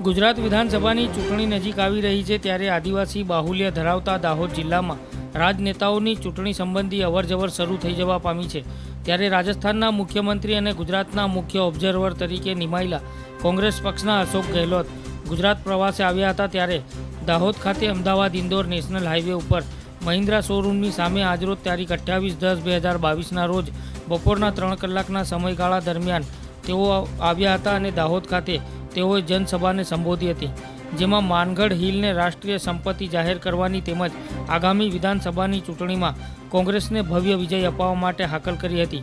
ગુજરાત વિધાનસભાની ચૂંટણી નજીક આવી રહી છે ત્યારે આદિવાસી બાહુલ્ય ધરાવતા દાહોદ જિલ્લામાં રાજનેતાઓની ચૂંટણી સંબંધી અવરજવર શરૂ થઈ જવા પામી છે ત્યારે રાજસ્થાનના મુખ્યમંત્રી અને ગુજરાતના મુખ્ય ઓબ્ઝર્વર તરીકે નિમાયેલા કોંગ્રેસ પક્ષના અશોક ગેહલોત ગુજરાત પ્રવાસે આવ્યા હતા ત્યારે દાહોદ ખાતે અમદાવાદ ઇન્દોર નેશનલ હાઈવે ઉપર મહિન્દ્રા શોરૂમની સામે આજરોજ તારીખ 28/10/2022ના રોજ બપોરના 3 કલાકના સમયગાળા દરમિયાન તેઓ આવ્યા હતા અને દાહોદ ખાતે તેઓએ જનસભાને સંબોધી હતી, જેમાં માનગઢ હિલને રાષ્ટ્રીય સંપત્તિ જાહેર કરવાની તેમજ આગામી વિધાનસભાની ચૂંટણીમાં કોંગ્રેસને ભવ્ય વિજય અપાવવા માટે હાકલ કરી હતી।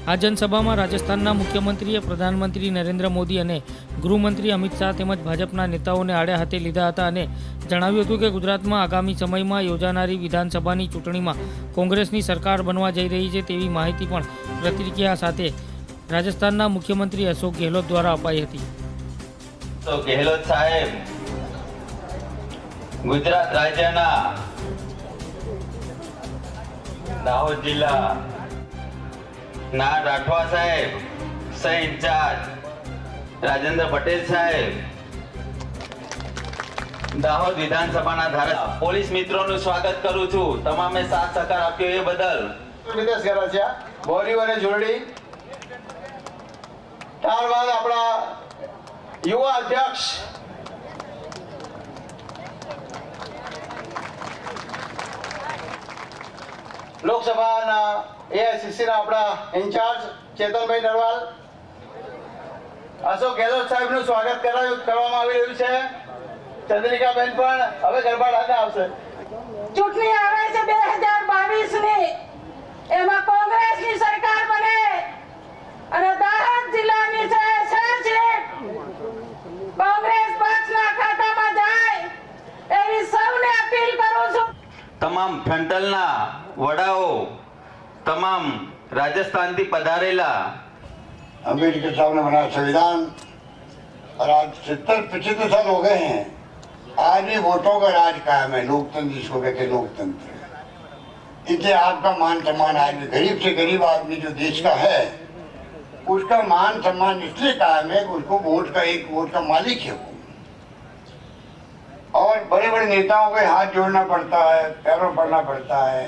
આ જનસભામાં રાજસ્થાનના મુખ્યમંત્રીએ પ્રધાનમંત્રી નરેન્દ્ર મોદી અને ગૃહમંત્રી અમિત શાહ તેમજ ભાજપના નેતાઓને આડે હાથે લીધા હતા અને જણાવ્યું હતું કે ગુજરાતમાં આગામી સમયમાં યોજાનારી વિધાનસભાની ચૂંટણીમાં કોંગ્રેસની સરકાર બનવા જઈ રહી છે તેવી માહિતી પણ પ્રતિક્રિયા સાથે રાજસ્થાનના મુખ્યમંત્રી અશોક ગેહલોત દ્વારા અપાઈ હતી। તો ગેહલોત સાહેબ ગુજરાત રાજ્યના દાહોદ જિલ્લા ના રાઠવા સાહેબ, સહ ઇન્ચાર્જ રાજેન્દ્ર પટેલ સાહેબ, દાહોદ વિધાનસભાના ધારાસભ્ય પોલીસ મિત્રોનું સ્વાગત કરું છું। તમામે સાથ સહકાર આપ્યો એ બદલ વિદેશ કર્યા છે। બોરીઓને જોડી ત્યારબાદ આપણા યુવા અધ્યક્ષ લોકસભાના એઆઈસીસીના આપણા ઇન્ચાર્જ ચેતનભાઈ નરવાલ, અશોક ગેહલોત સાહેબનું સ્વાગત કરવામાં આવી રહ્યું છે। ચંદ્રિકાબેન પણ હવે ગરબા ડાકા આવશે। ચૂંટણી આવે છે 2022ની, એમાં કોંગ્રેસની સરકાર બને અને દાહોદ જિલ્લાની શહેર છે કોંગ્રેસ પક્ષના ખાતામાં જાય એવી સૌને અપીલ કરું છું। તમામ ફ્રન્ટલના વડાઓ, તમામ राजस्थान થી पधारेला अम्बेडकर साहब ने बनाया संविधान और आज 70-75 साल हो गए हैं, आज भी वोटों का राज कायम है। लोकतंत्र जिसको कहते हैं, लोकतंत्र। इसलिए आपका मान सम्मान आज भी गरीब से गरीब आदमी जो देश का है उसका मान सम्मान इसलिए कायम है कि उसको एक वोट का मालिक है वो। और बड़े बड़े नेताओं के हाथ जोड़ना पड़ता है, पैरों पड़ना पड़ता है,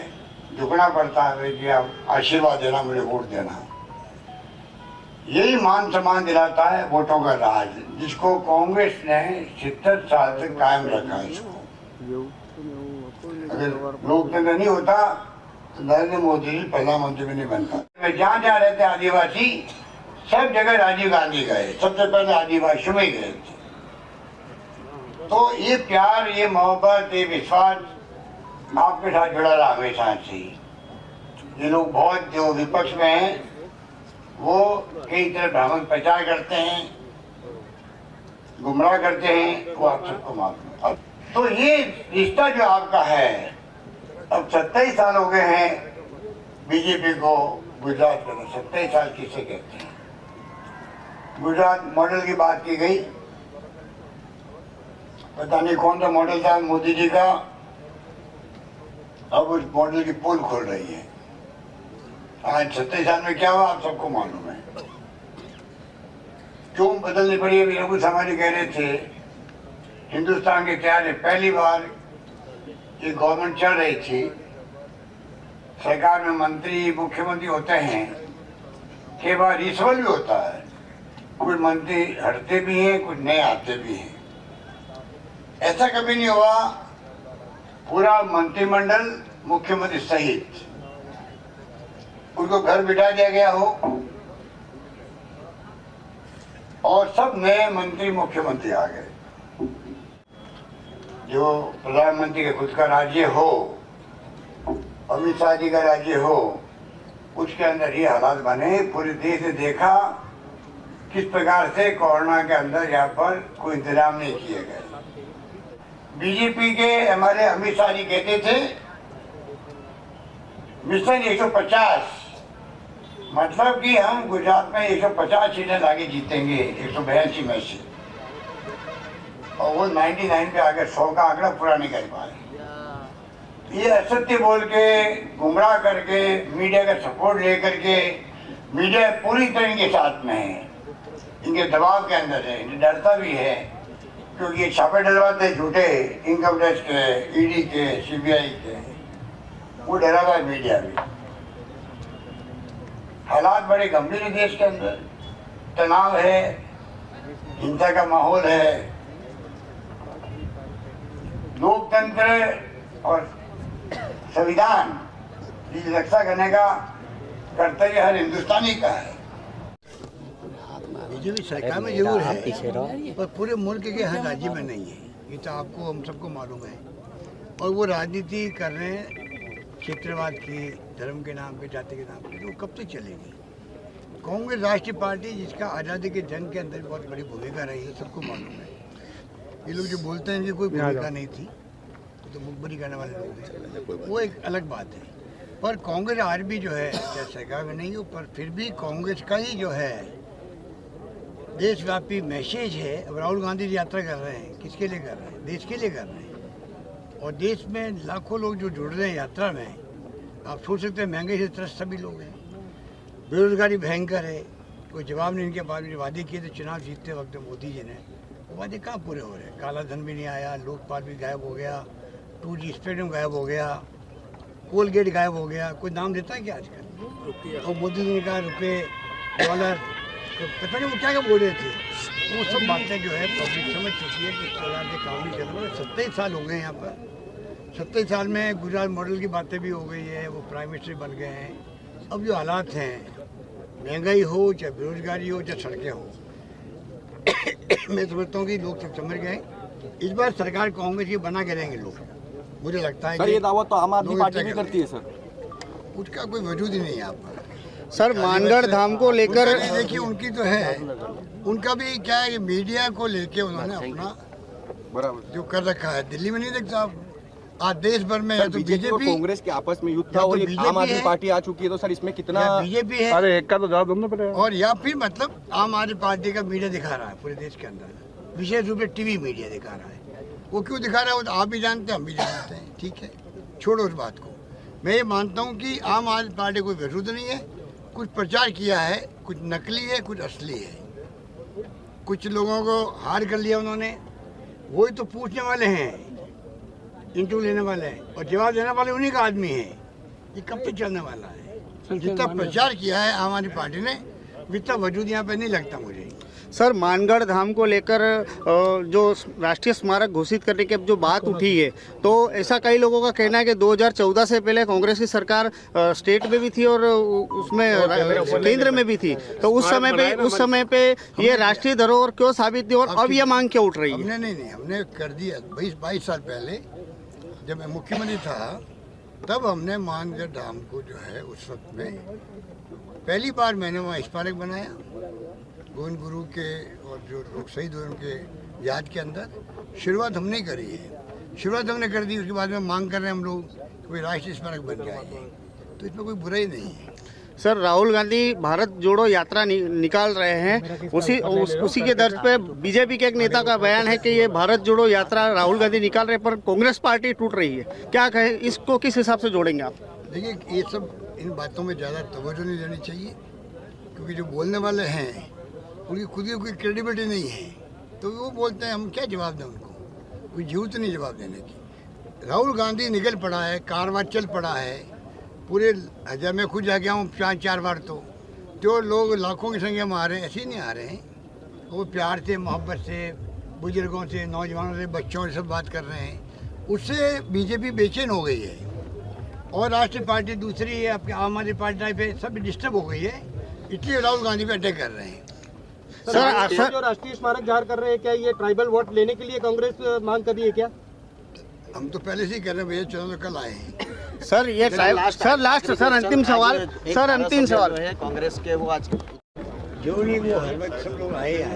झुकना पड़ता है कि आप आशीर्वाद देना, मुझे वोट देना। यही मान सम्मान दिलाता है वोटों का राज, जिसको कांग्रेस ने 70 साल तक कायम रखा है। इसको अगर लोकतंत्र नहीं होता तो नरेंद्र मोदी जी प्रधानमंत्री भी नहीं बनता। जहाँ जहाँ रहते आदिवासी सब जगह राजीव गांधी गए, सबसे पहले आदिवासी में गए थे। तो ये प्यार, ये मोहब्बत, ये विश्वास आपके साथ जुड़ा रहा हमेशा से। ये लोग बहुत जो विपक्ष में हैं वो कई तरह भ्रामक प्रचार करते हैं, गुमराह करते हैं, वो आप सबको मालूम है। तो ये रिश्ता जो आपका है, अब 27 साल हो गए हैं बीजेपी को गुजरात में। 27 साल किसे कहते हैं? गुजरात मॉडल की बात की गई, पता नहीं कौन सा मॉडल था मोदी जी का, अब उस मॉडल की पोल खोल रही है। आज 27 साल में क्या हुआ आप सबको मालूम है। क्यों बदलनी पड़ी? अभी रघु समाजी कह रहे थे हिंदुस्तान के इतिहास में पहली बार ये गवर्नमेंट चल रही थी, सरकार में मंत्री मुख्यमंत्री होते हैं, के बाद रिश्वत भी होता है। कुछ मंत्री हटते भी हैं, कुछ नए आते भी हैं। ऐसा कभी नहीं हुआ पूरा मंत्रिमंडल मुख्यमंत्री सहित उनको घर बिठा दिया गया हो और सब नए मंत्री मुख्यमंत्री आ गए। जो प्रधानमंत्री का खुद का राज्य हो, अमित शाह जी का राज्य हो, उसके अंदर ये हालात बने। पूरे देश ने देखा किस प्रकार से कोरोना के अंदर यहाँ पर कोई इंतजाम नहीं किए गए। बीजेपी के हमारे अमित शाह जी कहते थे मिशन 150, मतलब कि हम गुजरात में 150 सीटें लाके जीतेंगे 182 में से, और वो 99 पे आकर 100 का आंकड़ा पूरा नहीं कर पाए। ये असत्य बोल के, गुमराह करके, मीडिया का सपोर्ट लेकर के, मीडिया पूरी तरह इनके साथ में है, इनके दबाव के अंदर है, इन्हें डरता भी है। क्योंकि ये छापे डलवाते झूठे इनकम टैक्स के, ईडी के, सीबीआई के, वो डरा हुआ है मीडिया भी। हालात बड़े गंभीर है देश के अंदर, तनाव है, हिंसा का माहौल है। लोकतंत्र और संविधान की रक्षा करने का कर्तव्य हर हिंदुस्तानी का है। बीजेपी सरकार में जरूर है, पर पूरे मुल्क के हर राज्य में नहीं है। ये तो आपको हम सबको मालूम है। और वो राजनीति कर रहे हैं क्षेत्रवाद की, धर्म के नाम पे, जाति के नाम पे, तो कब तक चलेगी? कांग्रेस राष्ट्रीय पार्टी, जिसका आज़ादी के जंग के अंदर बहुत बड़ी भूमिका रही है, सबको मालूम है। ये लोग जो बोलते हैं कि कोई भूमिका नहीं थी, तो मुखबरी करने वाले लोग हैं, वो एक अलग बात है। पर कांग्रेस आज भी जो है, चाहे सरकार में नहीं हो, पर फिर भी कांग्रेस का ही जो है देशव्यापी मैसेज है। अब राहुल गांधी जी यात्रा कर रहे हैं, किसके लिए कर रहे हैं? देश के लिए कर रहे हैं। और देश में लाखों लोग जो जुड़ रहे हैं यात्रा में, आप सोच सकते हैं महंगाई से त्रस्त सभी लोग हैं, बेरोजगारी भयंकर है, कोई जवाब नहीं इनके पास। वादे किए थे चुनाव जीतते वक्त मोदी जी ने, वो वादे कहाँ पूरे हो रहे हैं? काला धन भी नहीं आया, लोकपाल भी गायब हो गया, 2G स्टेडियम गायब हो गया, कोलगेट गायब हो गया, कोई नाम देता है क्या आजकल? और मोदी जी ने कहा रुपये, डॉलर, तो पता नहीं वो क्या बोल रहे थे। वो सब बातें जो है पब्लिक समझ चुकी है कि इस प्रकार के काम नहीं चल रहे। 27 साल हो गए यहाँ पर, 27 साल में गुजरात मॉडल की बातें भी हो गई है, वो प्राइम मिनिस्टर बन गए हैं। अब जो हालात हैं, महंगाई हो, चाहे बेरोजगारी हो, चाहे सड़कें हो, मैं समझता हूँ कि लोग सब समझ गए। इस बार सरकार कांग्रेस की बना के रहेंगे लोग, मुझे लगता है। सर ये दावा तो आम आदमी पार्टी भी करती है सर, उसका कोई वजूद ही नहीं है यहाँ पर। सर मानगढ़ धाम को लेकर देखिए, उनकी तो है, उनका भी क्या है कि मीडिया को लेके उन्होंने अपना जो कर रखा है। दिल्ली में नहीं देखता आप, आज देश भर में है तो बीजेपी और कांग्रेस के आपस में युद्ध था और एक आम आदमी पार्टी आ चुकी है, तो सर इसमें कितना बीजेपी है? अरे एक का तो जवाब दो पड़ेगा। और या फिर मतलब आम आदमी पार्टी का मीडिया दिखा रहा है पूरे देश के अंदर, विशेष रूप से टीवी मीडिया दिखा रहा है। वो क्यों दिखा रहा है वो तो आप भी जानते हैं, हम भी जानते हैं, ठीक है, छोड़ो उस बात को। मैं ये मानता हूँ कि आम आदमी पार्टी कोई विरोध नहीं है, कुछ प्रचार किया है, कुछ नकली है, कुछ असली है। कुछ लोगों को हार कर लिया उन्होंने, वही तो पूछने वाले हैं, इंटरव्यू लेने वाले हैं, और जवाब देने वाले उन्हीं का आदमी है। ये कब तक चलने वाला है? जितना प्रचार किया है आम आदमी पार्टी ने, जितना वजूद यहाँ पे नहीं लगता मुझे। सर मानगढ़ धाम को लेकर जो राष्ट्रीय स्मारक घोषित करने की जो बात उठी है, तो ऐसा कई लोगों का कहना है कि 2014 से पहले कांग्रेस की सरकार स्टेट में भी थी और उसमें केंद्र में भी थी, तो उस समय पे ये राष्ट्रीय धरोहर क्यों साबित थी और अब ये मांग क्यों उठ रही है? हमने कर दिया 22 साल पहले, जब मैं मुख्यमंत्री था, तब हमने मानगढ़ धाम को जो है उस वक्त में पहली बार मैंने वहाँ स्मारक बनाया, गोविंद गुरु के और जो लोग शहीद हुए उनके याद के अंदर। शुरुआत हमने करी है, शुरुआत हमने कर दी, उसके बाद में मांग कर रहे हैं हम लोग कोई राष्ट्रीय स्मारक बन जाए, तो इसमें कोई बुराई नहीं है। सर राहुल गांधी भारत जोड़ो यात्रा निकाल रहे हैं, उसी के दर्ज पे बीजेपी के एक नेता का बयान है कि ये भारत जोड़ो यात्रा राहुल गांधी निकाल रहे हैं, पर कांग्रेस पार्टी टूट रही है। क्या कहे, इसको किस हिसाब से जोड़ेंगे आप? देखिए, ये सब इन बातों में ज़्यादा तवज्जो नहीं देनी चाहिए, क्योंकि जो बोलने वाले हैं उनकी खुद की कोई क्रेडिबिलिटी नहीं है, तो वो बोलते हैं, हम क्या जवाब दें उनको? कोई जरूरत नहीं जवाब देने की। राहुल गांधी निकल पड़ा है, कारवां चल पड़ा है पूरे। जब मैं खुद जाके आऊँ 4 बार, तो जो लोग लाखों की संख्या में आ रहे हैं, ऐसे ही नहीं आ रहे हैं। वो प्यार से, मोहब्बत से, बुजुर्गों से, नौजवानों से, बच्चों से सब बात कर रहे हैं। उससे बीजेपी बेचैन हो गई है, और राष्ट्रीय पार्टी दूसरी है, आपके आम आदमी पार्टी पे सब डिस्टर्ब हो गई है, इसलिए राहुल गांधी पे अटैक कर रहे हैं। सर जो राष्ट्रीय स्मारक जाहिर कर रहे हैं, क्या ये ट्राइबल वोट लेने के लिए कांग्रेस मांग कर रही है क्या? हम तो पहले से ही कर रहे हैं भैया, चुनाव तो कल आए हैं। सर ये अंतिम सवाल है कांग्रेस के, वो आज जो नहीं वो हर वक्त सब लोग आए हम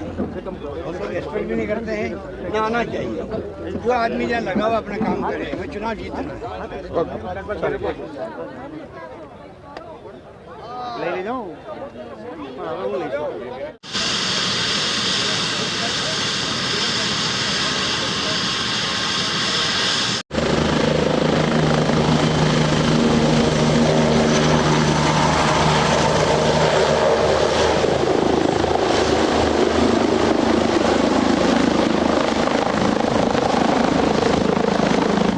लोग एक्सपेक्ट भी नहीं करते हैं, ना आना चाहिए। जो आदमी जहाँ लगा हुआ अपना काम करे, हमें चुनाव जीतना है। ले जाऊँ